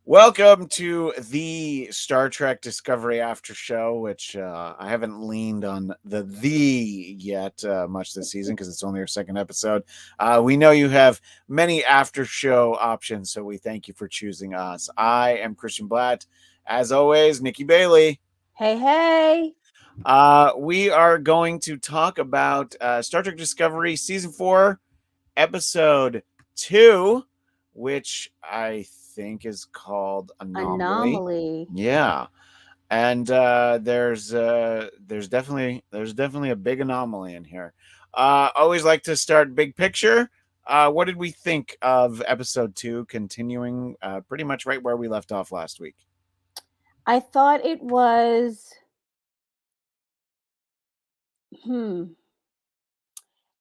Welcome to the Star Trek Discovery After Show, which I haven't leaned on the yet much this season because it's only our second episode. We know you have many after show options, so we thank you for choosing us. I am Christian Bladt. As always, Nikki Bailey. Hey, hey. We are going to talk about Star Trek Discovery Season 4, Episode 2, which I think is called Anomaly. Anomaly. Yeah. And there's definitely a big anomaly in here. Always like to start big picture. What did we think of episode 2 continuing pretty much right where we left off last week? I thought it was hmm.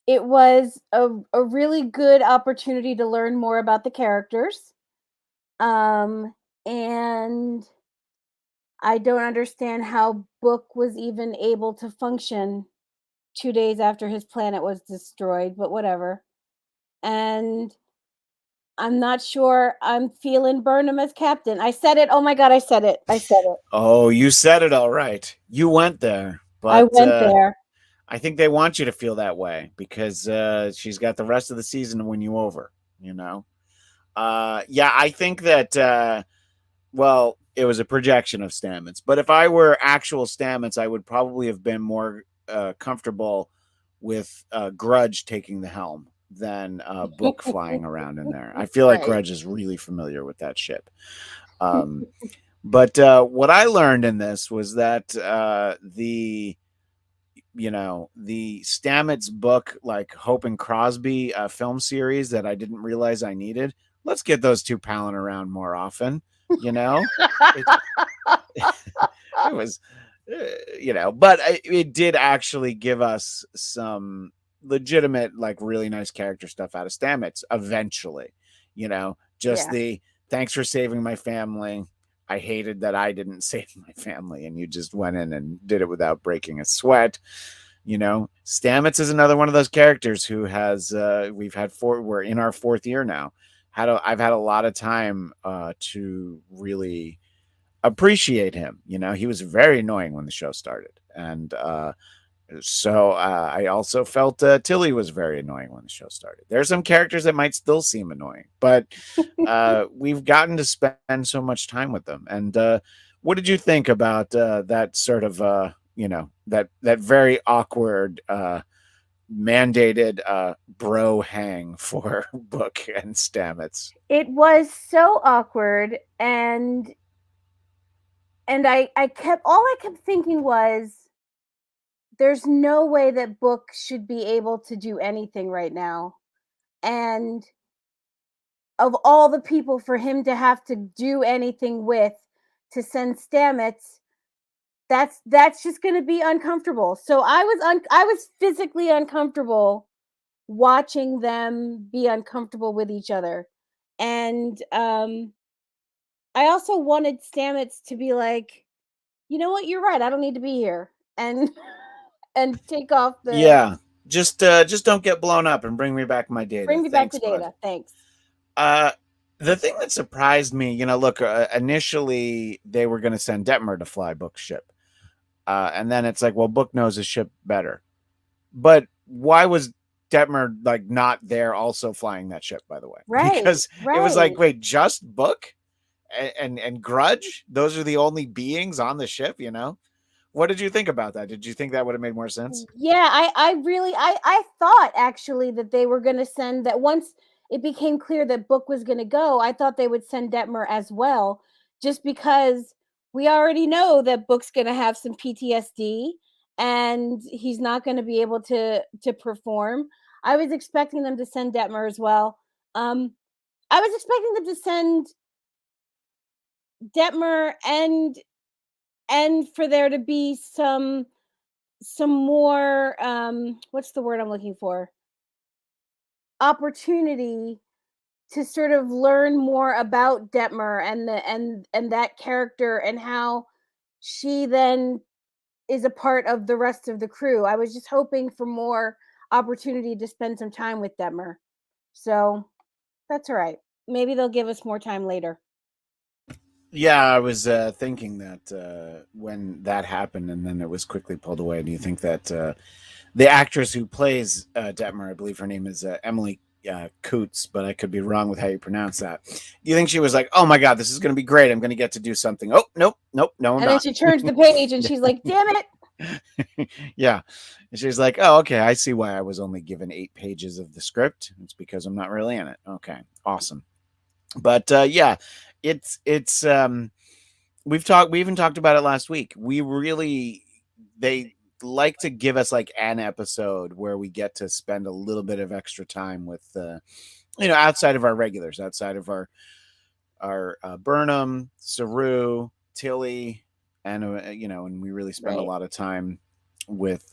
It was a really good opportunity to learn more about the characters. And I don't understand how Book was even able to function 2 days after his planet was destroyed, but whatever. And I'm not sure I'm feeling Burnham as captain. I said it. Oh my god, I said it. I said it. Oh, you said it all right. You went there. I But went there. I think they want you to feel that way because she's got the rest of the season to win you over, you know? Yeah, I think that, well, it was a projection of Stamets, but if I were actual Stamets, I would probably have been more comfortable with Grudge taking the helm than Book flying around in there. I feel like Right. Grudge is really familiar with that ship. Um, but what I learned in this was that the Stamets book, like Hope and Crosby film series that I didn't realize I needed. Let's get those two palling around more often. You know, it, it was, but it did actually give us some legitimate, like really nice character stuff out of Stamets eventually. Just Yeah. the thanks for saving my family. I hated that I didn't save my family and you just went in and did it without breaking a sweat. Stamets is another one of those characters who has we're in our fourth year now. I've had a lot of time to really appreciate him. He was very annoying when the show started. And I also felt Tilly was very annoying when the show started. There are some characters that might still seem annoying, but we've gotten to spend so much time with them. And what did you think about that sort of, that very awkward mandated bro hang for Book and Stamets? It was so awkward, and I kept thinking was there's no way that Book should be able to do anything right now. And of all the people for him to have to do anything with, to send Stamets, that's just going to be uncomfortable. So I was physically uncomfortable watching them be uncomfortable with each other. And I also wanted Stamets to be like, you know what, you're right, I don't need to be here, and and take off the Yeah, just don't get blown up and bring me back my data. bring me back Thanks, to bud. Data. Thanks. Uh, the thing that surprised me, look, initially they were going to send Detmer to fly Book's ship. And then it's like, well, Book knows his ship better. But why was Detmer like not there also flying that ship, by the way? Right, Because it was like, right. wait, just Book and Grudge? Those are the only beings on the ship? What did you think about that? Did you think that would have made more sense? Yeah, I really I thought actually that they were going to send that once it became clear that Book was going to go. I thought they would send Detmer as well, just because we already know that Book's going to have some PTSD and he's not going to be able to perform. I was expecting them to send Detmer as well. I was expecting them to send Detmer and for there to be some more what's the word I'm looking for, opportunity to sort of learn more about Detmer and that character and how she then is a part of the rest of the crew. I was just hoping for more opportunity to spend some time with Detmer. So that's all right. Maybe they'll give us more time later. Yeah, I was thinking that when that happened and then it was quickly pulled away. Do you think that the actress who plays Detmer, I believe her name is Emily Coots, but I could be wrong with how you pronounce that. Do you think she was like, "Oh my god, this is going to be great. I'm going to get to do something." Oh, nope, nope, no, I'm And then not. she turns the page and she's like, "Damn it!" Yeah. And she's like, "Oh, okay, I see why I was only given 8 pages of the script. It's because I'm not really in it." Okay, awesome. But yeah, it's we even talked about it last week. We really they like to give us like an episode where we get to spend a little bit of extra time with outside of our regulars, outside of our Burnham, Saru, Tilly, and and we really spend a Right. lot of time with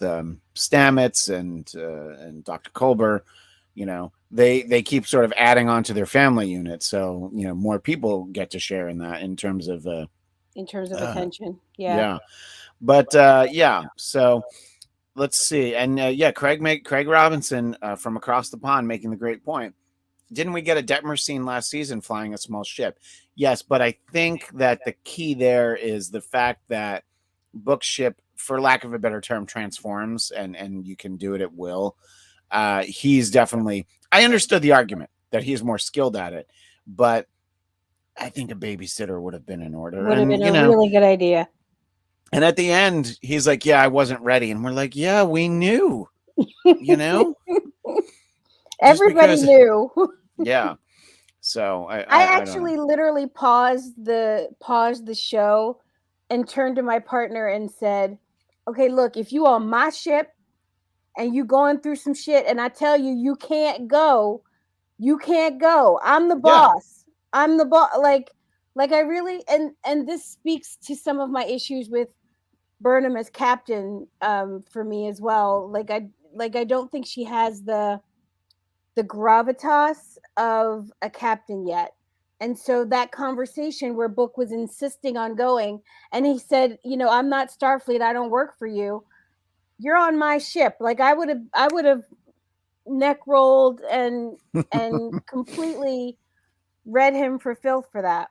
Stamets and Dr. Culber. They keep sort of adding on to their family unit, so more people get to share in that in terms of In terms of uh attention. Yeah. yeah. But yeah, so let's see. And yeah, Craig Robinson from across the pond making the great point. Didn't we get a Detmer scene last season flying a small ship? Yes, but I think that the key there is the fact that book ship, for lack of a better term, transforms and you can do it at will. He's definitely. I understood the argument that he's more skilled at it, but I think a babysitter would have been in order. Would have And been a really good idea. and at the end, he's like, "Yeah, I wasn't ready," and we're like, "Yeah, we knew." You know, just Everybody because. knew. Yeah. So I I don't know. actually literally paused the show and turned to my partner and said, "Okay, look, if you on my ship and you going through some shit and I tell you you can't go, you can't go. I'm the Yeah. boss. I'm the boss." Like I really, and this speaks to some of my issues with Burnham as captain for me as well. Like I don't think she has the gravitas of a captain yet. And so that conversation where Book was insisting on going, and he said, "I'm not Starfleet. I don't work for you. You're on my ship." Like I would have neck rolled and completely read him for filth for that.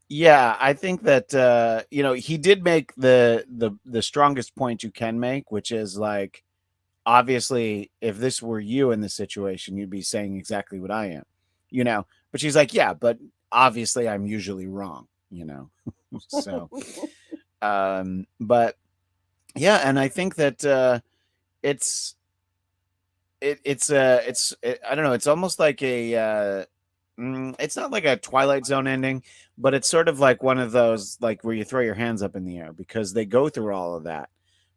Yeah, I think that he did make the strongest point you can make, which is like obviously if this were you in this situation, you'd be saying exactly what I am. You know. But she's like, "Yeah, but obviously I'm usually wrong." So but yeah, and I think that it's I don't know, it's almost like it's not like a Twilight Zone ending, but it's sort of like one of those like where you throw your hands up in the air because they go through all of that.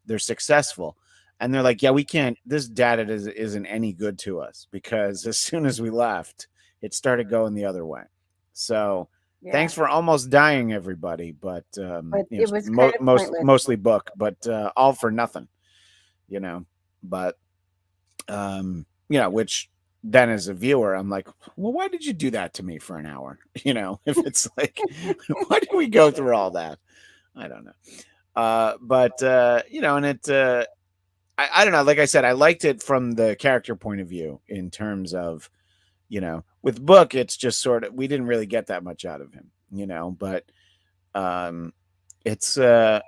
They're successful. And they're like, "Yeah, we can't this data isn't any good to us because as soon as we left, it started going the other way." So, Yeah, thanks for almost dying everybody, but but it was kind of pointless. mostly book, but all for nothing, you know. But which then as a viewer, I'm like, well, why did you do that to me for an hour? If it's like, why did we go through all that? I don't know. But and I don't know. Like I said, I liked it from the character point of view in terms of, with Book, it's just sort of, we didn't really get that much out of him, but um, it's, I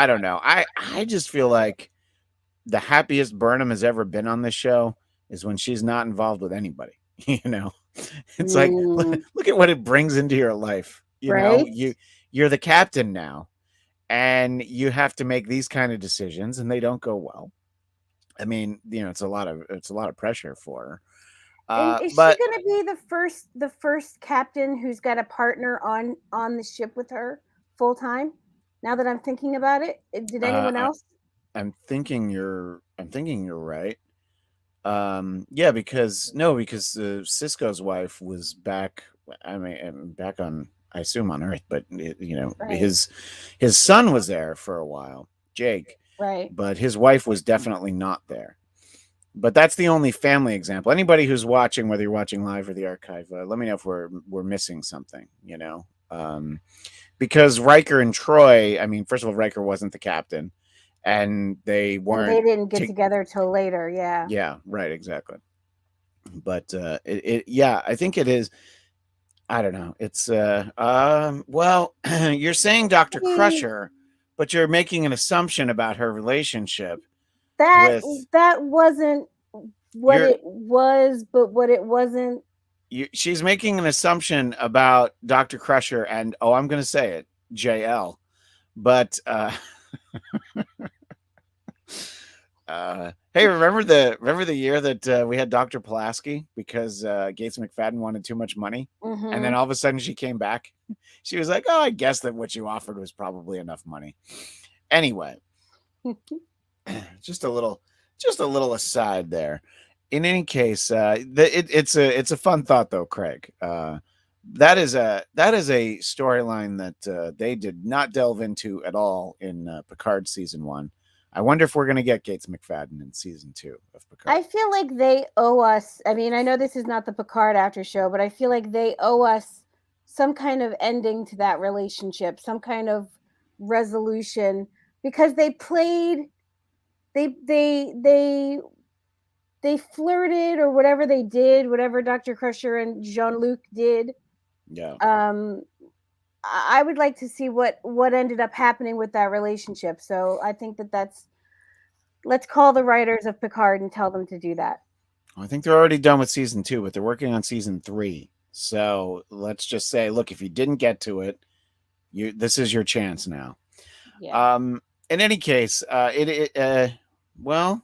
don't know. I just feel like the happiest Burnham has ever been on this show is when she's not involved with anybody. You know, it's like Mm, look at what it brings into your life. right? You're the captain now, and you have to make these kind of decisions, and they don't go well. I mean, it's a lot of pressure for her. And is she But going to be the first captain who's got a partner on the ship with her full time? Now that I'm thinking about it, did anyone I, else? I'm thinking you're right. Yeah, because no, because Cisco's wife was back. I mean, back on, I assume on Earth, but Right, his son was there for a while, Jake, right. but his wife was definitely not there. But that's the only family example. Anybody who's watching, whether you're watching live or the archive, let me know if we're missing something. Because Riker and Troy. I mean, first of all, Riker wasn't the captain, and they And they weren't. didn't get together till later. Yeah. Yeah, right, exactly. But yeah, I think it is. I don't know. It's well, you're saying Dr. I Crusher, but you're making an assumption about her relationship that with that wasn't what you're it was, but what it wasn't. she's making an assumption about Dr. Crusher and oh, I'm going to say it, JL. But hey, remember the year that we had Dr. Pulaski because Gates McFadden wanted too much money, and then Hmm. all of a sudden she came back. She was like, "Oh, I guess that what you offered was probably enough money." Anyway, just a little, just a little aside there. In any case, it's a fun thought though, Craig. That is a storyline that they did not delve into at all in Picard season one. I wonder if we're going to get Gates McFadden in season two of Picard. I feel like they owe us. I mean, I know this is not the Picard after show, but I feel like they owe us some kind of ending to that relationship, some kind of resolution, because they played, they they they they flirted or whatever they did, whatever Dr. Crusher and Jean Luc did. Yeah, Um, I would like to see what ended up happening with that relationship. So I think that's, let's call the writers of Picard and tell them to do that. I think they're already done with season two, but they're working on season three. So let's just say, look, if you didn't get to it, you this is your chance now. Yeah. Um, in any case, well,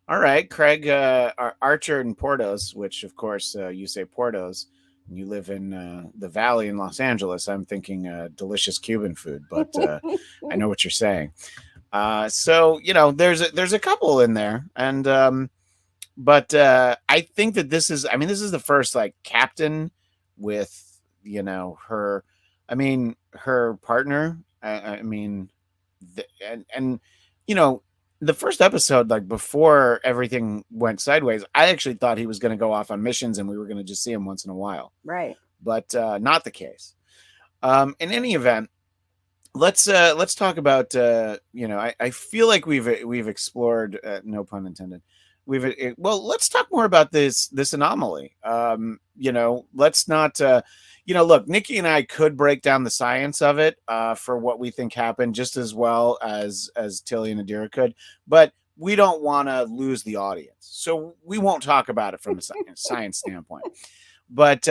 all right, Craig, Archer and Portos, which of course you say Portos, and you live in the Valley in Los Angeles. I'm thinking delicious Cuban food, but I know what you're saying. So you know, there's a couple in there, and but I think that this is, I mean, this is the first like captain with her. I mean, her partner. I mean, and you know the first episode, like before everything went sideways, I actually thought he was going to go off on missions and we were going to just see him once in a while, Right. but not the case. In any event, let's talk about I feel like we've explored, no pun intended, well, let's talk more about this anomaly. Let's not look, Nikki and I could break down the science of it for what we think happened just as well as Tilly and Adira could, but we don't want to lose the audience, so we won't talk about it from a science standpoint. But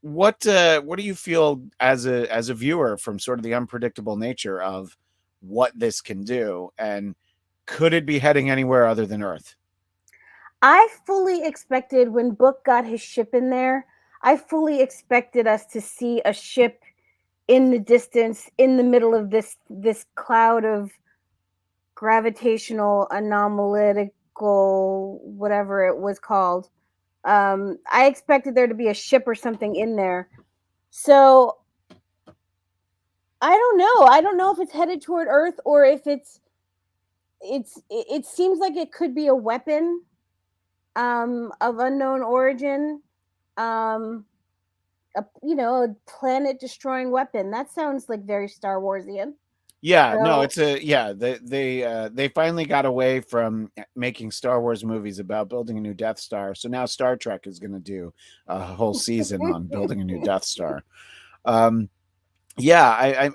what do you feel as a viewer from sort of the unpredictable nature of what this can do, and could it be heading anywhere other than Earth? I fully expected when Book got his ship in there, I fully expected us to see a ship in the distance in the middle of this cloud of gravitational anomalical whatever it was called. I expected there to be a ship or something in there. So I don't know. I don't know if it's headed toward Earth or if it seems like it could be a weapon of unknown origin. Um a planet destroying weapon. That sounds like very Star Warsian. Yeah, no, So it's a yeah. They finally got away from making Star Wars movies about building a new Death Star. So now Star Trek is going to do a whole season on building a new Death Star. Um, yeah,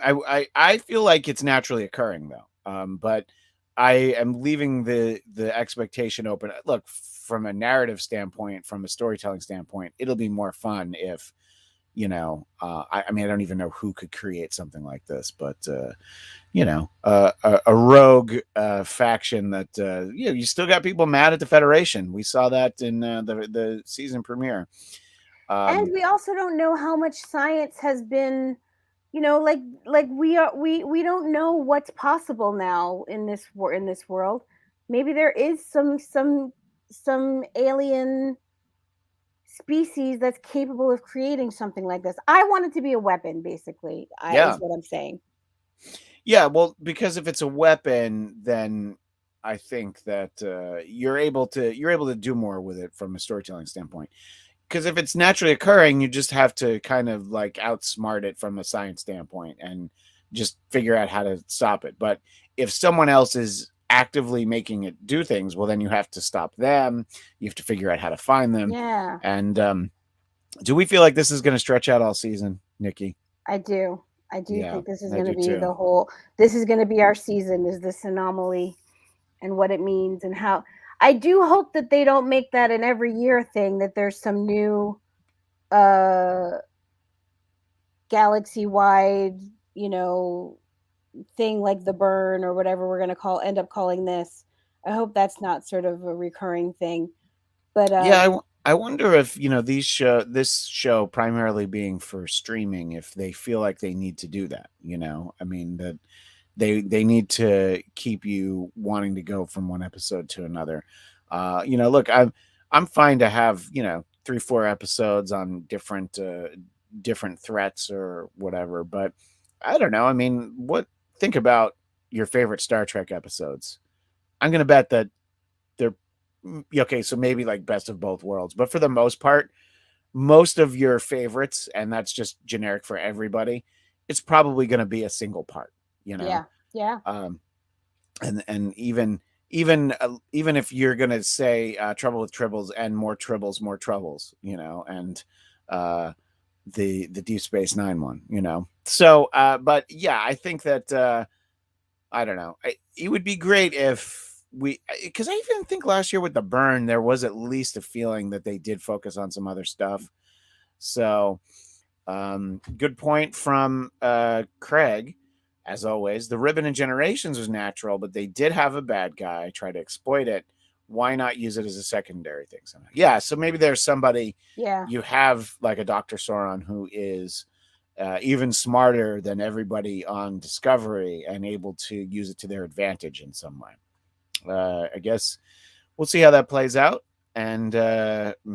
I feel like it's naturally occurring though. But I am leaving the expectation open. Look, from a narrative standpoint, from a storytelling standpoint, it'll be more fun if I mean, I don't even know who could create something like this, but a rogue faction that you still got people mad at the Federation. We saw that in the season premiere. and Um, we also don't know how much science has been, like we don't know what's possible now in this world. Maybe there is some alien species that's capable of creating something like this. I want it to be a weapon, basically. I is yeah, what I'm saying. yeah. Well, because if it's a weapon, then I think that you're able to do more with it from a storytelling standpoint. Because if it's naturally occurring, you just have to kind of like outsmart it from a science standpoint and just figure out how to stop it. But if someone else is actively making it do things, well, then you have to stop them. You have to figure out how to find them, Yeah. and Do we feel like this is going to stretch out all season, Nikki? I do. I do Yeah, think this is I going to do be too. the whole. This is going to be our season. Is this anomaly and what it means and how. I do hope that they don't make that an every year thing. That there's some new uh galaxy wide, you know, thing like the burn or whatever we're going to call end up calling this. I hope that's not sort of a recurring thing. But Yeah, I wonder if this show primarily being for streaming, if they feel like they need to do that. I mean that they need to keep you wanting to go from one episode to another. Look, I'm fine to have 3-4 episodes on different threats or whatever, but I don't know. I mean, what think about your favorite Star Trek episodes? I'm gonna bet that they're okay. So maybe like best of both worlds, but for the most part, most of your favorites, and that's just generic for everybody, it's probably going to be a single part. You know, yeah, yeah, um, and even if you're gonna say trouble with tribbles and more tribbles more troubles, and uh the Deep Space Nine one, so but yeah, I think that I don't know, it would be great if we, because I even think last year with the burn there was at least a feeling that they did focus on some other stuff. So good point from Craig. As always, the ribbon in Generations was natural, but they did have a bad guy try to exploit it. Why not use it as a secondary thing somehow? Yeah, so maybe there's somebody yeah. you have like a Dr. Sauron who is even smarter than everybody on Discovery and able to use it to their advantage in some way. I guess we'll see how that plays out, and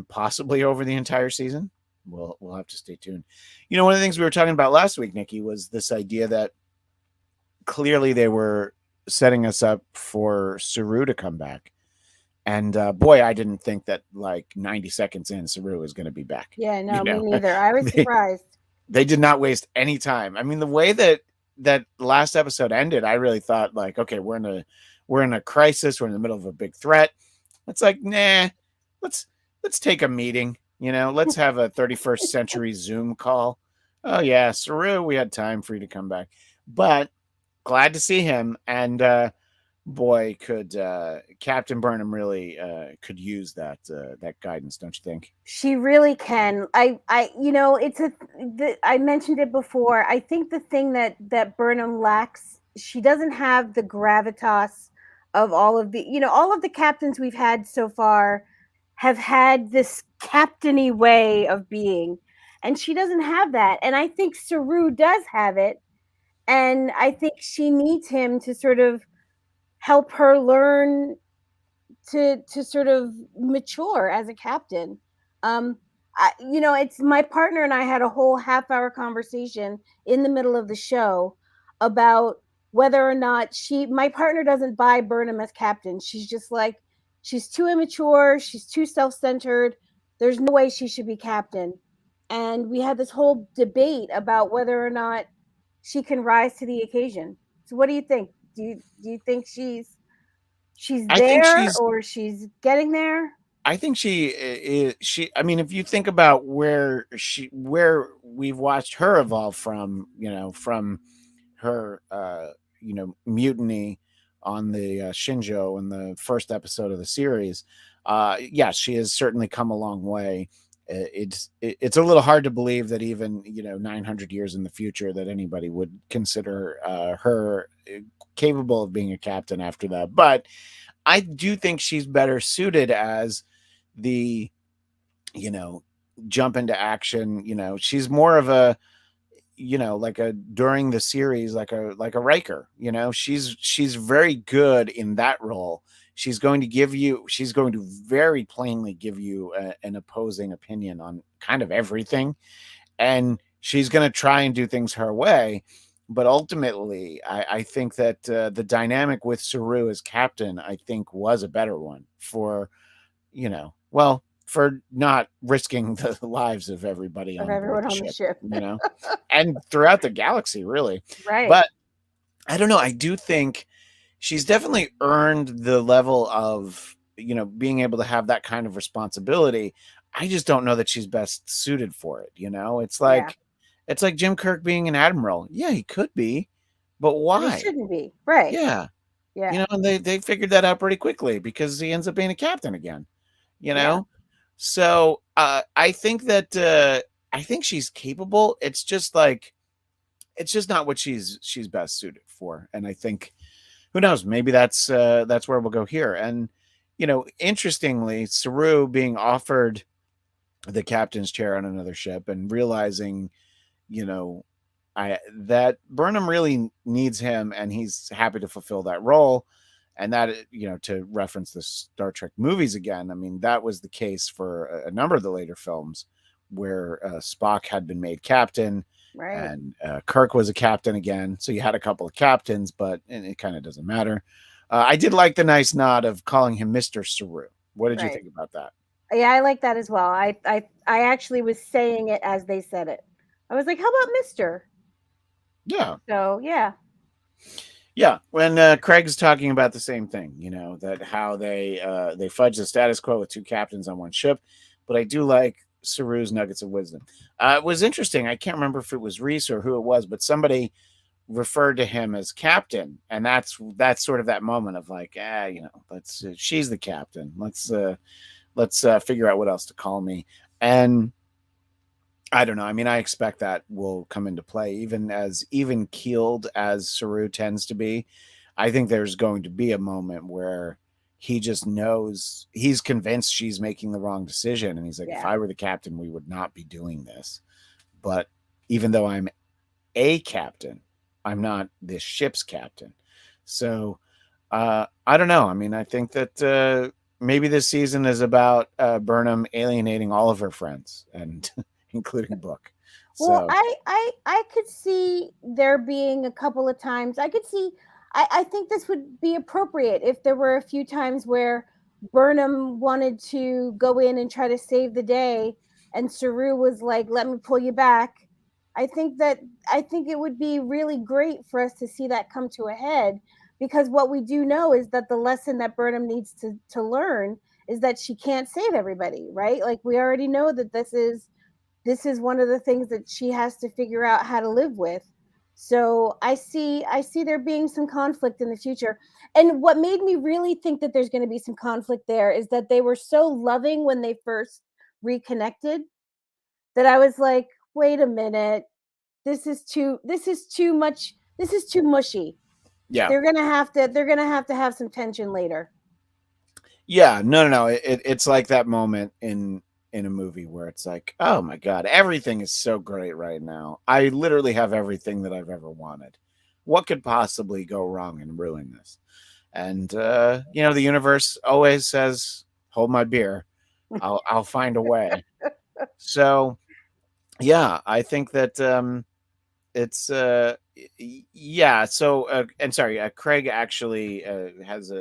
possibly over the entire season. We'll have to stay tuned. One of the things we were talking about last week, Nikki, was this idea that clearly they were setting us up for Saru to come back. And boy, I didn't think that like 90 seconds in, Saru was going to be back. Yeah, You no, me know, neither. I was they surprised. they did not waste any time. I mean, the way that last episode ended, I really thought like, okay, we're in a crisis. We're in the middle of a big threat. It's like, nah, let's let's take a meeting. Let's have a 31st century Zoom call. Oh yeah, Saru, we had time for you to come back, but glad to see him. And boy, could Captain Burnham really could use that guidance, don't you think? She really can. It's I mentioned it before. I think the thing that Burnham lacks, she doesn't have the gravitas of all of the captains we've had so far have had this captainy way of being, and she doesn't have that. And I think Saru does have it, and I think she needs him to sort of help her learn to sort of mature as a captain. Um, it's my partner and I had a whole half-hour conversation in the middle of the show about whether or not my partner doesn't buy Burnham as captain. She's just like, she's too immature, she's too self-centered. There's no way she should be captain. And we had this whole debate about whether or not she can rise to the occasion. So what do you think? Do you think she's I think there she's or she's getting there? I think she I mean, if you think about where we've watched her evolve from, from her mutiny on the Shinjo in the first episode of the series, yeah, she has certainly come a long way. It's a little hard to believe that even 900 years in the future that anybody would consider her capable of being a captain after that. But I do think she's better suited as the you know jump into action. She's more of a like a during the series, like a Riker. She's very good in that role. She's going to very plainly give you an opposing opinion on kind of everything, and she's going to try and do things her way. But ultimately, I think that the dynamic with Saru as captain, I think, was a better one for not risking the lives of everybody Of on board everyone the on the ship, ship. and throughout the galaxy, really. Right. But I don't know. I do think she's definitely earned the level of being able to have that kind of responsibility. I just don't know that she's best suited for it. You know, Yeah. it's like Jim Kirk being an admiral. Yeah, he could be, but But he why? shouldn't be. Right. Yeah, you Yeah. know, and they figured that out pretty quickly because he ends up being a captain again. You Yeah. know, so I think that I think she's capable. It's just like it's just not what she's best suited for, and I think who knows, maybe that's where we'll go here. And you know, interestingly, Saru being offered the captain's chair on another ship and realizing, you know, I that Burnham really needs him and he's happy to fulfill that role. And that, you know, to reference the Star Trek movies again, I mean, that was the case for a number of the later films where Spock had been made captain Right. and Kirk was a captain again. So you had a couple of captains, but it kind of doesn't matter. I did like the nice nod of calling him Mr. Saru. What did you Right. think about that? Yeah, I like that as well. I actually was saying it as they said it. I was like, "How about Mister?" Yeah. So yeah, Yeah, when Craig's talking about the same thing, you know, that how they fudge the status quo with two captains on one ship, but I do like Saru's nuggets of wisdom. It was interesting. I can't remember if it was Reese or who it was, but somebody referred to him as captain, and that's sort of that moment of like, you know, let's she's the captain. Let's figure out what else to call me. And I don't know. I mean, I expect that will come into play, even as even keeled as Saru tends to be. I think there's going to be a moment where he just knows he's convinced she's making the wrong decision. And he's like, if yeah, I were the captain, we would not be doing this. But even though I'm a captain, I'm not this ship's captain. So I don't know. I mean, I think that maybe this season is about Burnham alienating all of her friends and including Book. well, So I could see there being a couple of times. I could see. I think this would be appropriate if there were a few times where Burnham wanted to go in and try to save the day, and Saru was like, "Let me pull you back." I think that I think it would be really great for us to see that come to a head, because what we do know is that the lesson that Burnham needs to learn is that she can't save everybody, right? Like we already know that this is one of the things that she has to figure out how to live with. So I see there being some conflict in the future. And what made me really think that there's going to be some conflict there is that they were so loving when they first reconnected, that I was like, wait a minute, this is too much, this is too mushy. yeah, They're gonna have to have some tension later. yeah, no. It's like that moment in a movie where it's like, oh my god, everything is so great right now. I literally have everything that I've ever wanted. What could possibly go wrong and ruin this? And you know, the universe always says, "Hold my beer. I'll find a way." So yeah, I think that it's yeah. So and sorry, Craig actually has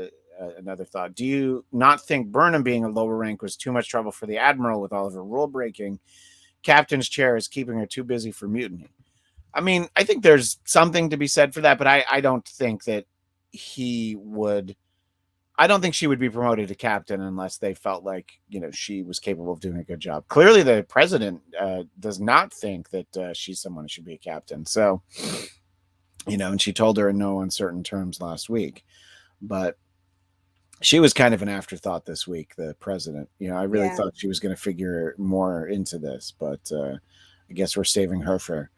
another thought. Do you not think Burnham being a lower rank was too much trouble for the admiral with all of her rule breaking? Captain's chair is keeping her too busy for mutiny. I mean, I think there's something to be said for that, but I don't think that he would. I don't think she would be promoted to captain unless they felt like, you know, she was capable of doing a good job. Clearly, the president does not think that she's someone who should be a captain. So, you know, and she told her in no uncertain terms last week. But she was kind of an afterthought this week, the president. You know, I really Yeah. thought she was going to figure more into this, but I guess we're saving her for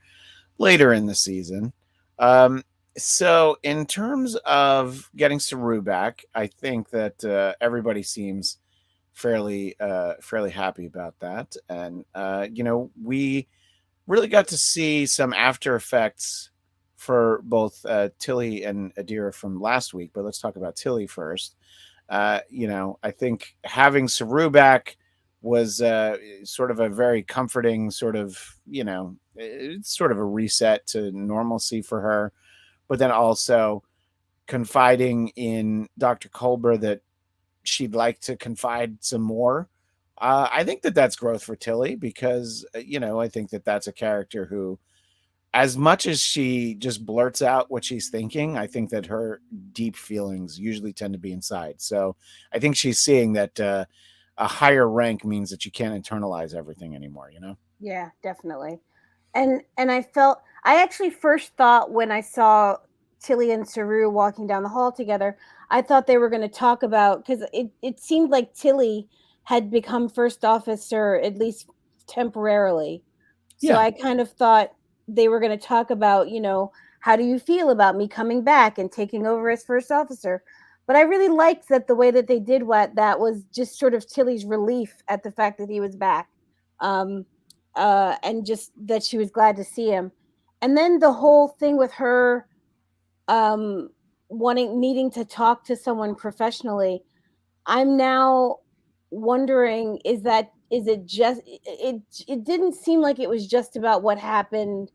later in the season. Um, so, in terms of getting Saru back, I think that everybody seems fairly happy about that, and you know, we really got to see some after effects for both Tilly and Adira from last week. But let's talk about Tilly first. You know, I think having Saru back was sort of a very comforting sort of, you know, it's sort of a reset to normalcy for her. But then also confiding in Dr. Culber that she'd like to confide some more. I think that that's growth for Tilly because, you know, I think that that's a character who, as much as she just blurts out what she's thinking, I think that her deep feelings usually tend to be inside. So I think she's seeing that a higher rank means that you can't internalize everything anymore, you know? Yeah, definitely. And I felt, I actually first thought when I saw Tilly and Saru walking down the hall together, I thought they were going to talk about, because it seemed like Tilly had become first officer at least temporarily. So Yeah. I kind of thought they were going to talk about, how do you feel about me coming back and taking over as first officer? But I really liked that the way that they did what that was just sort of Tilly's relief at the fact that he was back. Um, and just that she was glad to see him. And then the whole thing with her um, needing to talk to someone professionally. I'm now wondering, is it just it didn't seem like it was just about what happened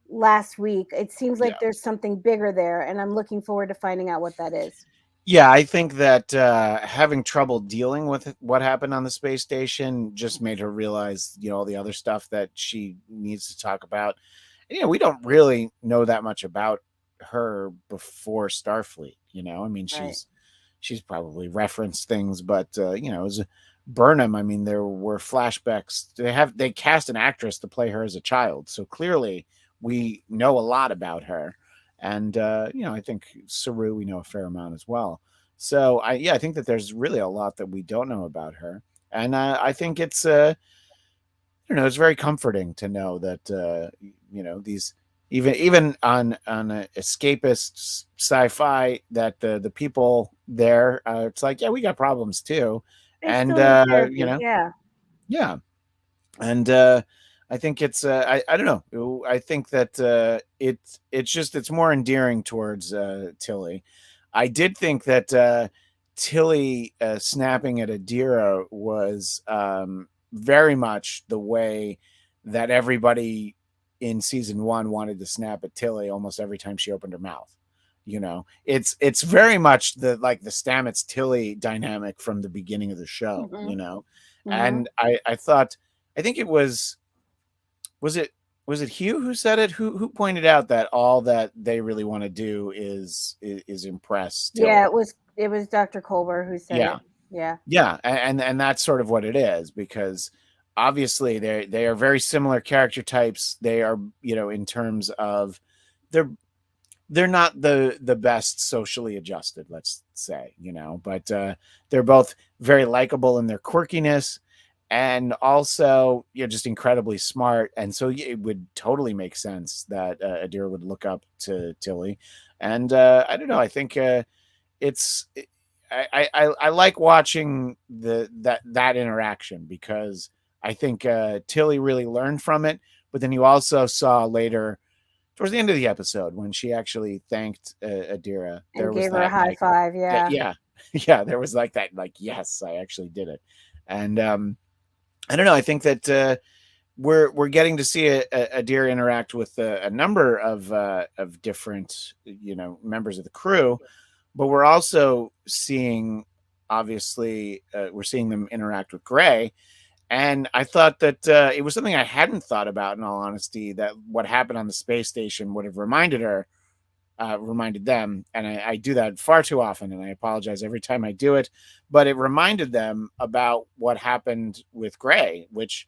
last week. It seems like Yeah. there's something bigger there, and I'm looking forward to finding out what that is. Yeah, I think that having trouble dealing with what happened on the space station just made her realize, all the other stuff that she needs to talk about. And, we don't really know that much about her before Starfleet. I mean, Right. she's probably referenced things, but as Burnham, I mean, there were flashbacks. They cast an actress to play her as a child, so clearly we know a lot about her. And I think Saru, we know a fair amount as well. So I think that there's really a lot that we don't know about her, and I think it's I don't know, it's very comforting to know that these, even on a escapist sci-fi, that the people there, it's like, yeah, we got problems too. They And still need therapy. Yeah. yeah, and I think it's I don't know, I think that it's more endearing towards Tilly. I did think that Tilly snapping at Adira was very much the way that everybody in season one wanted to snap at Tilly almost every time she opened her mouth. It's very much the Stamets Tilly dynamic from the beginning of the show. Mhm. Mhm. And I thought, I think it was it was it Hugh who said it, who pointed out that all that they really want to do is impress Yeah, Tilly. it was Dr. Colbert who said Yeah. it. Yeah. Yeah, and that's sort of what it is, because obviously they are very similar character types. They are, in terms of, they're they're not the best socially adjusted, let's say, but they're both very likable in their quirkiness, and also, just incredibly smart. And so it would totally make sense that Adira would look up to Tilly. And I don't know, I think it's I like watching that interaction, because I think Tilly really learned from it. But then you also saw later, towards the end of the episode, when she actually thanked Adira, And there was gave her a that, high like, five. that, Yeah. yeah, yeah, there was like that, like, yes, I actually did it. And I don't know, I think that we're getting to see Adira interact with a number of different, members of the crew, but we're also seeing, obviously, we're seeing them interact with Gray. And I thought that it was something I hadn't thought about, in all honesty, that what happened on the space station would have reminded them. And I do that far too often, and I apologize every time I do it. But it reminded them about what happened with Gray, which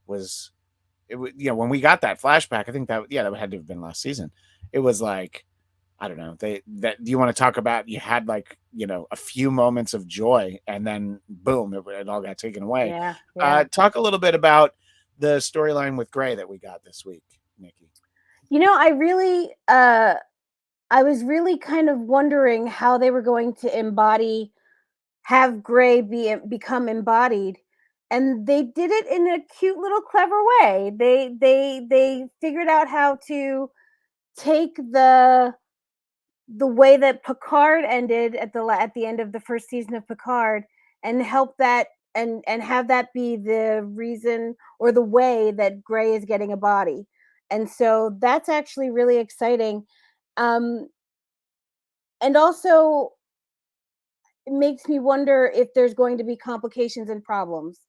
was, when we got that flashback, I think that, yeah, that had to have been last season. It was like, I don't know. Do you want to talk about, you had, like, a few moments of joy, and then boom, it all got taken away. Yeah. Yeah. Talk a little bit about the storyline with Gray that we got this week, Nikki. I was really kind of wondering how they were going to have Gray become embodied, and they did it in a cute little clever way. They figured out how to take the way that Picard ended at the end of the first season of Picard, and help that, and have that be the reason or the way that Gray is getting a body. And so that's actually really exciting. Um, and also, it makes me wonder if there's going to be complications and problems,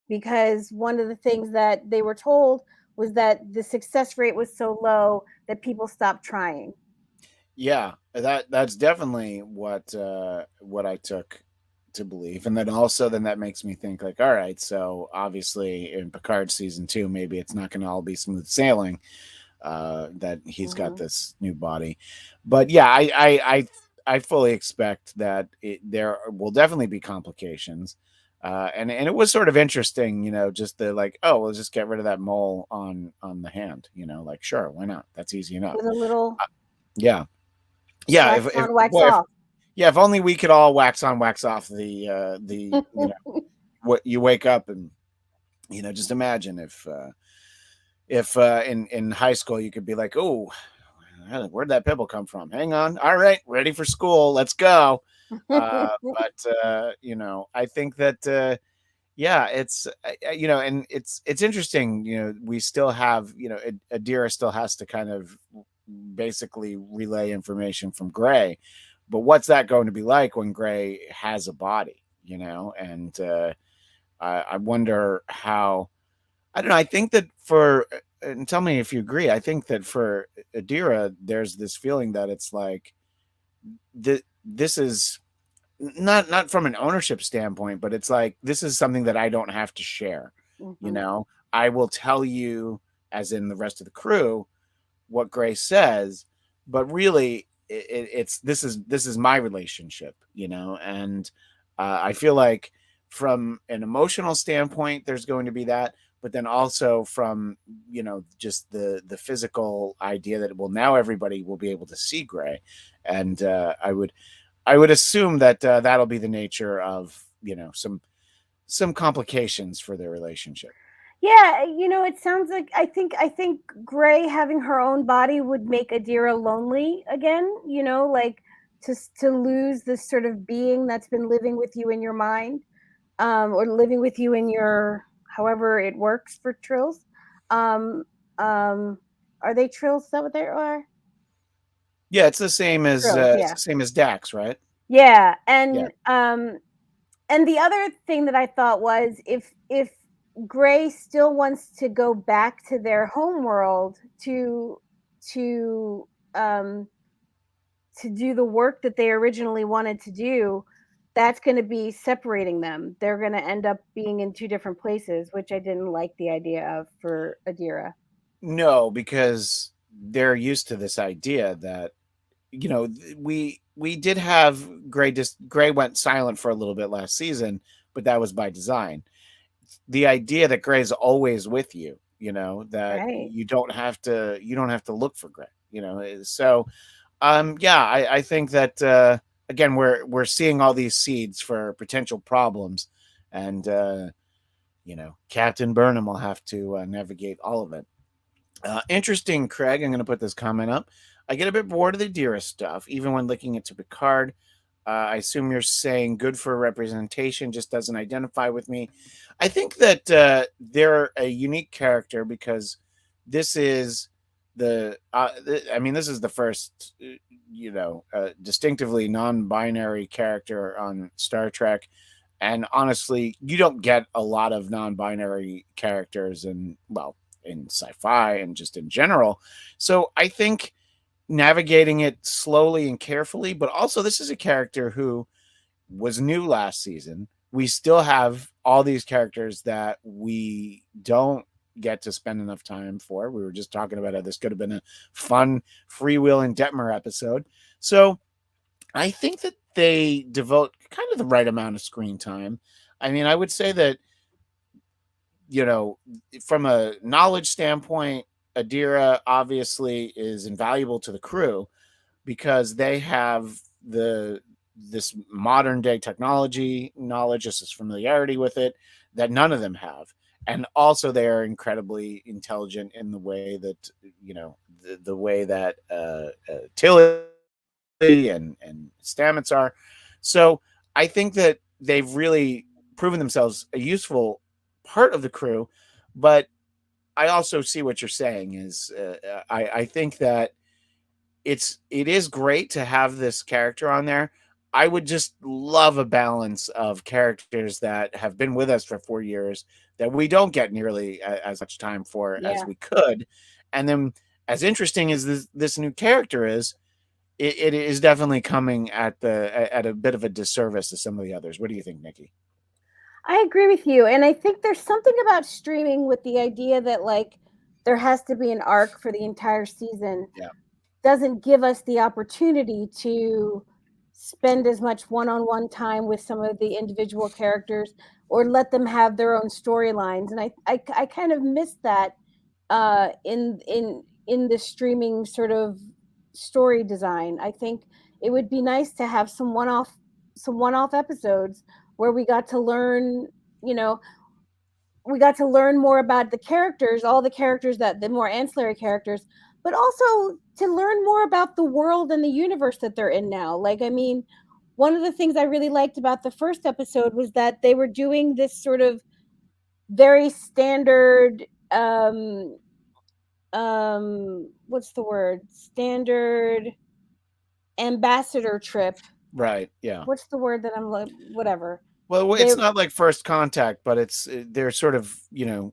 because one of the things that they were told was that the success rate was so low that people stopped trying. Yeah, that's definitely what I took to believe. And then also, then that makes me think like, all right, so obviously in Picard season 2, maybe it's not going to all be smooth sailing. That he's got Mhm. this new body, but yeah, I fully expect that there will definitely be complications. And it was sort of interesting, just the like, oh, we'll just get rid of that mole on the hand, like, sure, why not? That's easy enough. With a little Yeah, yeah. wax If on, wax boy, if off. yeah, if only we could all wax on, wax off the what you wake up and just imagine if in high school you could be like, oh, where'd that pimple come from? Hang on, all right, ready for school, let's go. But I think that yeah, it's and it's interesting. We still have Adira still has to kind of basically relay information from Gray, but what's that going to be like when Gray has a body? And I wonder how. I don't know. I think that and tell me if you agree. I think that for Adira, there's this feeling that it's like this is not from an ownership standpoint, but it's like this is something that I don't have to share. Mhm. I will tell you, as in the rest of the crew, what Grace says, but really, it's this is my relationship, and I feel like from an emotional standpoint, there's going to be that, but then also from just the physical idea that well now everybody will be able to see Gray, and I would assume that that'll be the nature of some complications for their relationship. Yeah, it sounds like I think Gray having her own body would make Adira lonely again, like to lose this sort of being that's been living with you in your mind, or living with you in your however it works for trills. Um, um, are they trills? Is that what they are? Yeah, it's the same as Trills, it's yeah. the same as Dax, right? Yeah, Yeah. and the other thing that I thought was if Gray still wants to go back to their home world to um to do the work that they originally wanted to do, that's going to be separating them. They're going to end up being in two different places, which I didn't like the idea of for Adira. No, because they're used to this idea that we did have Gray went silent for a little bit last season, but that was by design. The idea that Gray's always with you, that Right. you don't have to look for Gray, so yeah, I think that again we're seeing all these seeds for potential problems, and Captain Burnham will have to navigate all of it. Interesting, Craig. I'm going to put this comment up. I get a bit bored of the dearest stuff, even when looking into Picard. I assume you're saying good for representation, just doesn't identify with me. I think that they're a unique character because this is I mean, this is the first, distinctively non-binary character on Star Trek, and honestly, you don't get a lot of non-binary characters in sci-fi and just in general. So I think navigating it slowly and carefully, but also this is a character who was new last season. We still have all these characters that we don't get to spend enough time for. We were just talking about how this could have been a fun Freewheel and Detmer episode. So I think that they devote kind of the right amount of screen time. I mean, I would say that, you know, from a knowledge standpoint, Adira obviously is invaluable to the crew because they have this modern day technology knowledge, this familiarity with it that none of them have. And also they are incredibly intelligent in the way that, the way that Tilly and Stamets are. So I think that they've really proven themselves a useful part of the crew. But I also see what you're saying is I think that it is great to have this character on there. I would just love a balance of characters that have been with us for 4 years that we don't get nearly as much time for as Yeah. we could. And then, as interesting as this new character is, it is definitely coming at a bit of a disservice to some of the others. What do you think, Nikki? I agree with you. And I think there's something about streaming with the idea that like there has to be an arc for the entire season Yeah. doesn't give us the opportunity to spend as much one-on-one time with some of the individual characters or let them have their own storylines. And I kind of missed that in the streaming sort of story design. I think it would be nice to have some one-off episodes where we got to learn, you know, we got to learn more about the characters, all the characters that the more ancillary characters, but also to learn more about the world and the universe that they're in now. Like, I mean, one of the things I really liked about the first episode was that they were doing this sort of very standard what's the word? Standard ambassador trip. Right. Yeah. What's the word that I'm like whatever. Well, They it's not like first contact, but it's they're sort of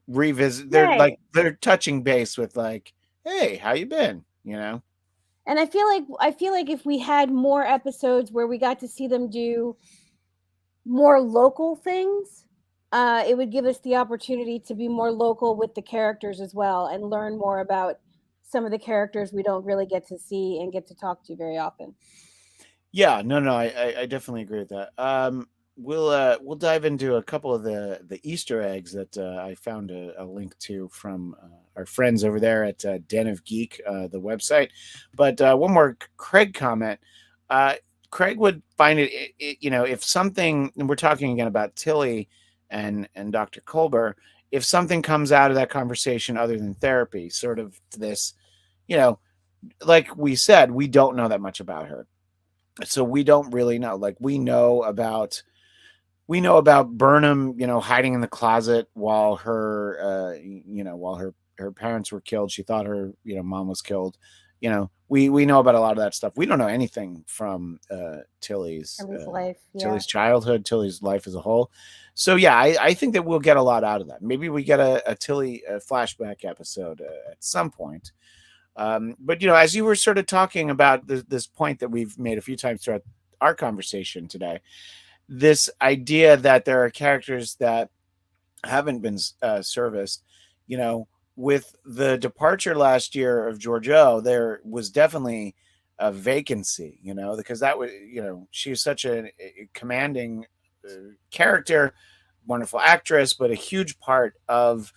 revisit. They're like right. they're touching base with like, hey, how you been? You know. And I feel like if we had more episodes where we got to see them do more local things, it would give us the opportunity to be more local with the characters as well and learn more about some of the characters we don't really get to see and get to talk to very often. Yeah, no, no, I definitely agree with that. We'll dive into a couple of the Easter eggs that I found a link to from our friends over there at Den of Geek, the website. But one more Craig comment. Uh, Craig would find if something, and we're talking again about Tilly and Dr. Colber, if something comes out of that conversation other than therapy, sort of this, you know, like we said, we don't know that much about her, so we don't really know. Like we know about Burnham, hiding in the closet while her parents were killed. She thought her mom was killed. We know about a lot of that stuff. We don't know anything from Ellie's life, yeah. Tilly's childhood, Tilly's life as a whole. So yeah, I think that we'll get a lot out of that. Maybe we get a Tilly flashback episode at some point. But as you were sort of talking about this point that we've made a few times throughout our conversation today, this idea that there are characters that haven't been serviced, you know, with the departure last year of Georgiou, there was definitely a vacancy, because that was, she was such a commanding character, wonderful actress, but a huge part of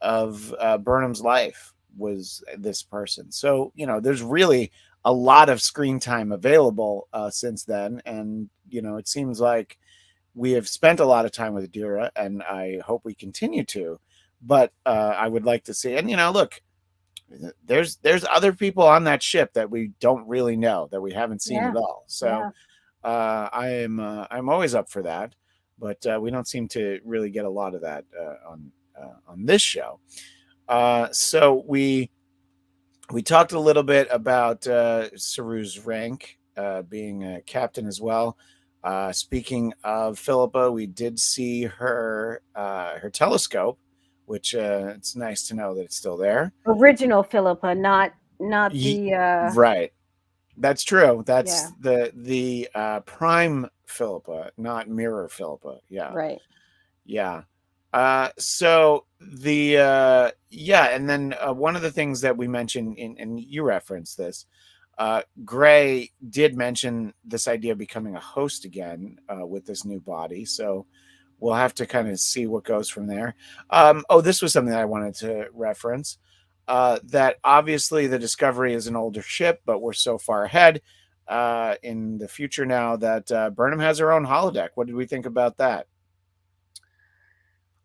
Burnham's life was this person. So there's really a lot of screen time available since then, and it seems like we have spent a lot of time with Adira, and I hope we continue to. But I would like to see, and look, there's other people on that ship that we don't really know, that we haven't seen Yeah. at all. So Yeah. I'm always up for that, but we don't seem to really get a lot of that on this show. So we talked a little bit about Saru's rank, being a captain as well. Speaking of Philippa, we did see her telescope, which it's nice to know that it's still there. Original Philippa, not Ye- the right, that's true. yeah, That's the prime Philippa, not mirror Philippa. Yeah. right. Yeah. So yeah, and then one of the things that we mentioned and you referenced this, Gray did mention this idea of becoming a host again with this new body. So we'll have to kind of see what goes from there. Oh, this was something that I wanted to reference. That obviously the Discovery is an older ship, but we're so far ahead in the future now that Burnham has her own holodeck. What did we think about that?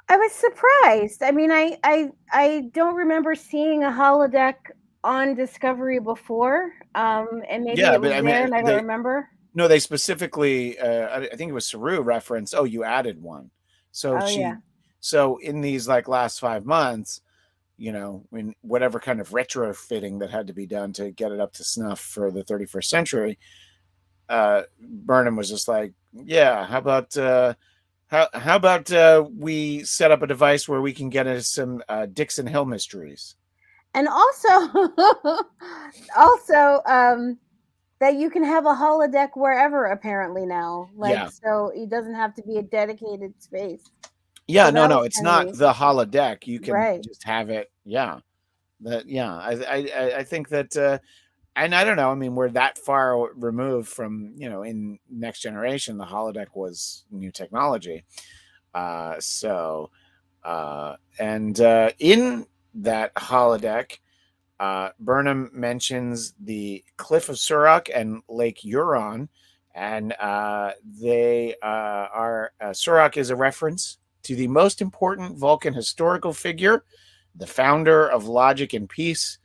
I was surprised. I mean, I don't remember seeing a holodeck on Discovery before. And maybe Yeah, it but was I there mean, and I don't remember. no, they specifically, I think it was Saru reference. Oh, you added one. So Oh yeah. so in these like last 5 months, in whatever kind of retrofitting that had to be done to get it up to snuff for the 31st century, Burnham was just like, yeah, how about we set up a device where we can get us some Dixon Hill mysteries. And also also that you can have a holodeck wherever apparently now. Like, Yeah. so it doesn't have to be a dedicated space. Yeah, So no, that no, was it's kind of not neat. the holodeck. You can Right. just have it. Yeah. That yeah. I think that and I don't know, I mean, we're that far removed from, in next generation, the holodeck was new technology. So and in that holodeck, Burnham mentions the Cliff of Surak and Lake Huron, and they are Surak is a reference to the most important Vulcan historical figure, the founder of logic and peace,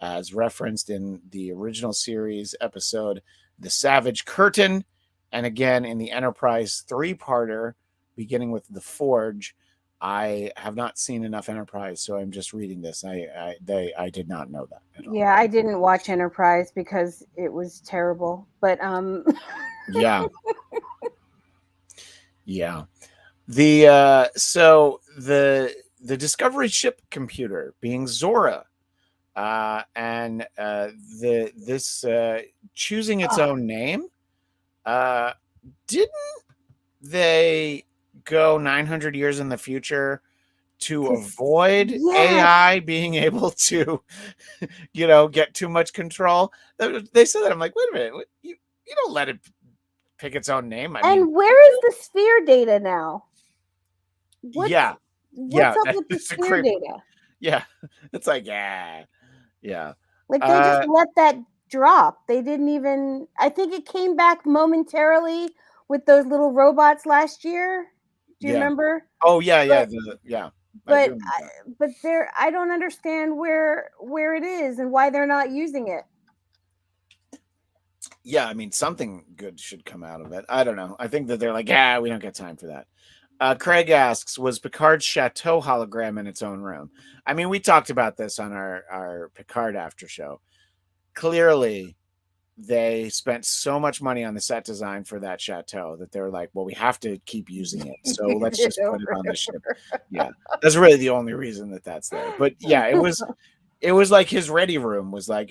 as referenced in the original series episode The Savage Curtain, and again in the Enterprise three-parter beginning with The Forge. I have not seen enough Enterprise, so I'm just reading this. I did not know that at all. Yeah, I didn't watch Enterprise because it was terrible. But Yeah, yeah. The Discovery ship computer being Zora, and the this choosing its oh, own name. Uh, didn't they go 900 years in the future to avoid yes. AI being able to, get too much control? They said that. I'm like, wait a minute, you don't let it pick its own name. I mean, And where is the sphere data now? What's yeah, what's yeah, up with the it's a sphere great, data? yeah, it's like, yeah, yeah, Like they just uh, let that drop. They didn't even I think it came back momentarily with those little robots last year. Do you yeah. remember? Oh, yeah, yeah, But yeah. I do but remember that. but there I don't understand where it is and why they're not using it. Yeah, I mean, something good should come out of it. I don't know. I think that they're like, we don't get time for that. Craig asks, was Picard's chateau hologram in its own room? I mean, we talked about this on our Picard after show. Clearly, they spent so much money on the set design for that chateau that they're like, well, we have to keep using it. So Use let's it just put it over on and the ship. over. Yeah. That's really the only reason that that's there. But yeah, it was like his ready room was like,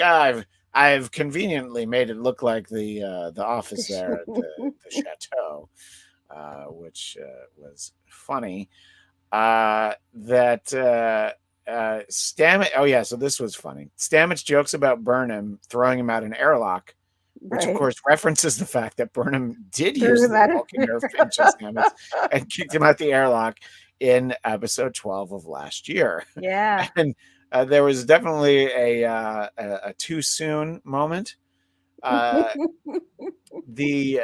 I've conveniently made it look like the office there at the chateau, which was funny. That Stamets. Oh yeah, so this was funny. Stamets jokes about Burnham throwing him out an airlock, which of Right. course references the fact that Burnham did Threw use them the at it. Vulcan nerve pinch on Stamets and kicked him out the airlock in episode 12 of last year. Yeah. And there was definitely a too soon moment. Uh, the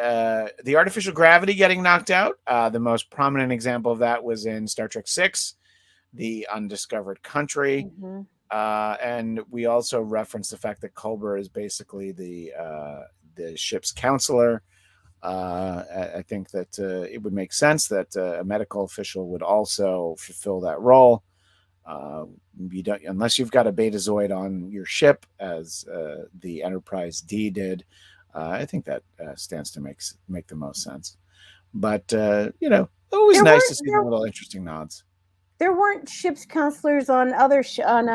artificial gravity getting knocked out. The most prominent example of that was in Star Trek Six, The Undiscovered Country. Mhm. And we also referenced the fact that Culber is basically the ship's counselor. I think that it would make sense that a medical official would also fulfill that role. You don't, unless you've got a Betazoid on your ship, as the Enterprise D did. I think that stands to make the most sense. But always There nice to weren't see the little interesting nods. there weren't ship's counselors on other on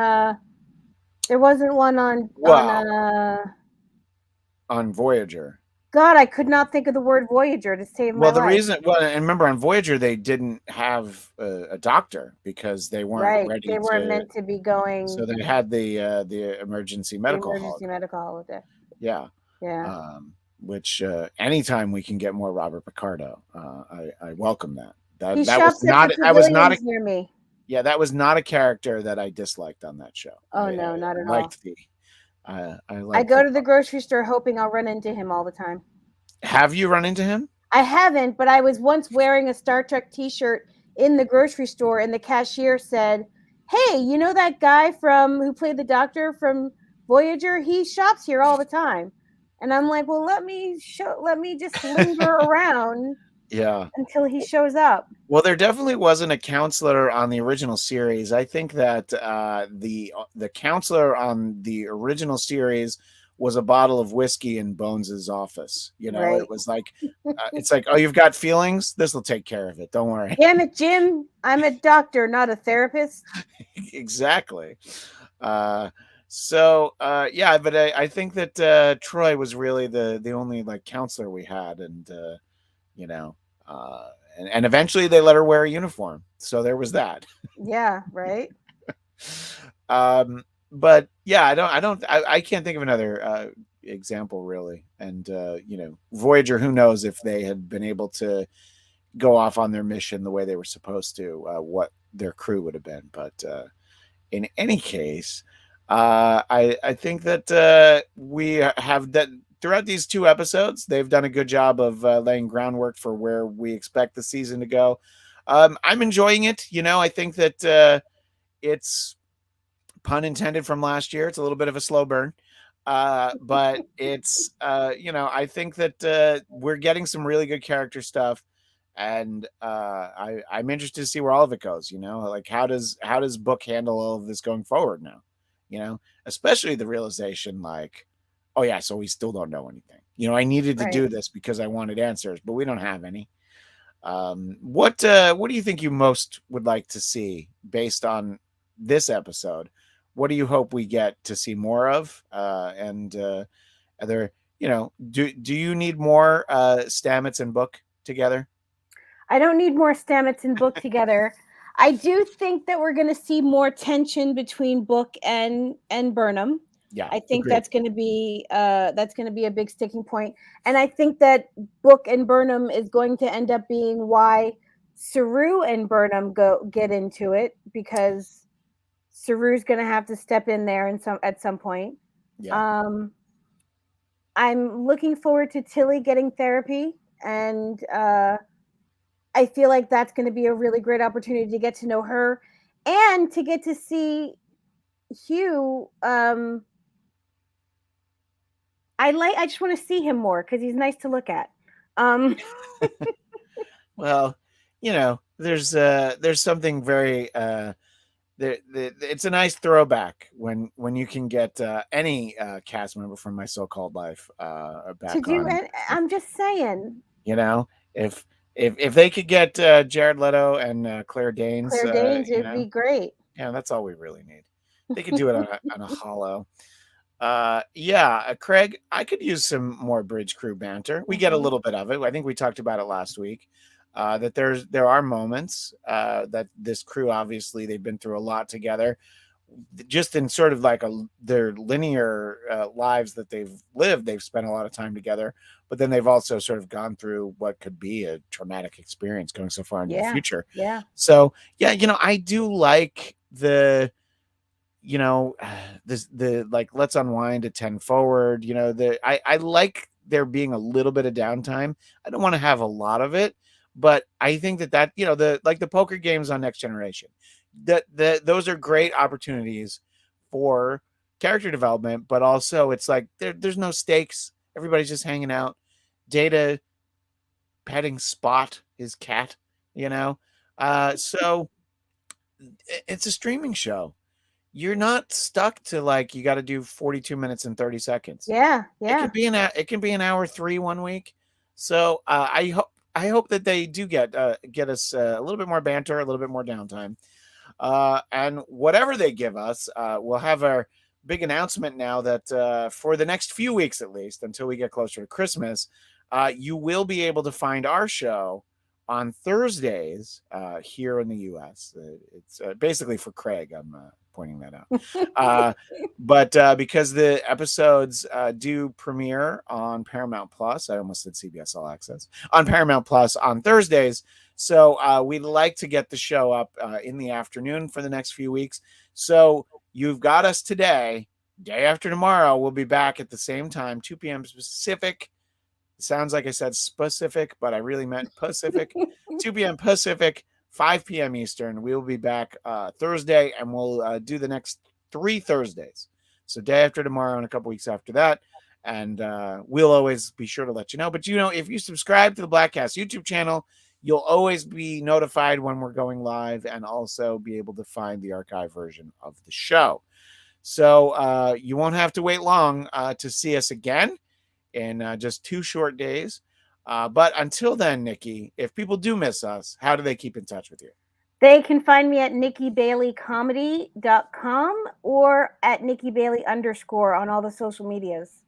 there wasn't one on Well, on Voyager. God, I could not think of the word Voyager to save my Well, life. and remember on Voyager they didn't have a doctor because they weren't Right. ready They weren't to. meant to be So going they had the emergency the medical emergency hologram. medical holiday. Yeah, Yeah. which anytime we can get more Robert Picardo, I welcome that. He That was shops at the not that was not a pavilions near me. yeah, that was not a character that I disliked on that show. Oh I no, not at all. liked the I I liked go the. to the grocery store hoping I'll run into him all the time. Have you run into him? I haven't, but I was once wearing a Star Trek t-shirt in the grocery store and the cashier said, "Hey, you know that guy from who played the doctor from Voyager? He shops here all the time." And I'm like, "Well, let me just linger around Yeah. until he shows up." Well, there definitely wasn't a counselor on the original series. I think that the counselor on the original series was a bottle of whiskey in Bones's office. Right. It was like it's like, oh, you've got feelings. This will take care of it. Don't worry. Damn it, Jim. I'm a doctor, not a therapist. Exactly. Uh, So yeah, but I think that Troy was really the only like counselor we had, and you know, uh, and eventually they let her wear a uniform. So there was that. Yeah, right? um, but yeah, I can't think of another example really. And Voyager, who knows if they had been able to go off on their mission the way they were supposed to, what their crew would have been. But in any case, I think that we have that throughout these two episodes. They've done a good job of laying groundwork for where we expect the season to go. I'm enjoying it. I think that it's, pun intended, from last year. It's a little bit of a slow burn. But it's, I think that we're getting some really good character stuff. And I'm interested to see where all of it goes. Like how does book handle all of this going forward now? Especially the realization, like, oh yeah, so we still don't know anything. I needed to Right. do this because I wanted answers, but we don't have any. What do you think you most would like to see based on this episode? What do you hope we get to see more of? And are there, do you need more Stamets and Book together? I don't need more Stamets and Book together. I do think that we're going to see more tension between Book and Burnham. Yeah, I think agreed. that's going to be a big sticking point, and I think that Book and Burnham is going to end up being why Saru and Burnham go get into it, because Saru's going to have to step in there at some point. Yeah. Um, I'm looking forward to Tilly getting therapy, and I feel like that's going to be a really great opportunity to get to know her and to get to see Hugh. I just want to see him more because he's nice to look at. Um, Well, there's something very it's a nice throwback when you can get any cast member from My So-Called Life to back do, on. and I'm just saying, You know, if if they could get Jared Leto and Claire Danes, Claire Danes, it'd be great. yeah, that's all we really need. They could do it on a hollow. Yeah, Craig, I could use some more Bridge Crew banter. We get a Hmm. little bit of it. I think we talked about it last week. That there are moments that this crew, obviously they've been through a lot together, just in sort of like their linear lives that they've lived. They've spent a lot of time together, but then they've also sort of gone through what could be a traumatic experience going so far into the Yeah, future. yeah, So yeah, I do like the you know this the like, let's unwind to 10 forward. I like there being a little bit of downtime. I don't want to have a lot of it, but I think that the poker games on Next Generation, that those are great opportunities for character development, but also it's like there's no stakes. Everybody's just hanging out. Data petting Spot, his cat, you know so it's a streaming show. You're not stuck to, like, you got to do 42 minutes and 30 seconds. yeah, It yeah. can be an hour 3 one week. So I hope that they do get us a little bit more banter, a little bit more downtime. And whatever they give us, we'll have our big announcement now that for the next few weeks, at least until we get closer to Christmas, you will be able to find our show on Thursdays here in the U.S. It's basically for Craig. I'm pointing that out. Uh, but because the episodes do premiere on Paramount Plus, I almost said CBS All Access, on Paramount Plus on Thursdays. So we'd like to get the show up in the afternoon for the next few weeks. So you've got us today. Day after tomorrow, we'll be back at the same time, 2 p.m. Pacific. It sounds like I said specific, but I really meant Pacific. 2 p.m. Pacific, 5 p.m. Eastern. We will be back Thursday, and we'll do the next 3 Thursdays. So day after tomorrow and a couple weeks after that. And we'll always be sure to let you know. But if you subscribe to the Blackcast YouTube channel, you'll always be notified when we're going live, and also be able to find the archive version of the show. So you won't have to wait long to see us again in just 2 short days. But until then, Nikki, if people do miss us, how do they keep in touch with you? They can find me at nikkibaileycomedy.com or at nikkibailey _ on all the social medias.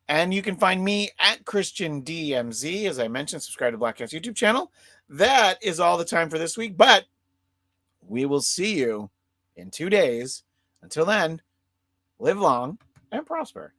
And you can find me at Christian DMZ. As I mentioned, subscribe to Blackcast YouTube channel. That is all the time for this week, but we will see you in 2 days. Until then, live long and prosper.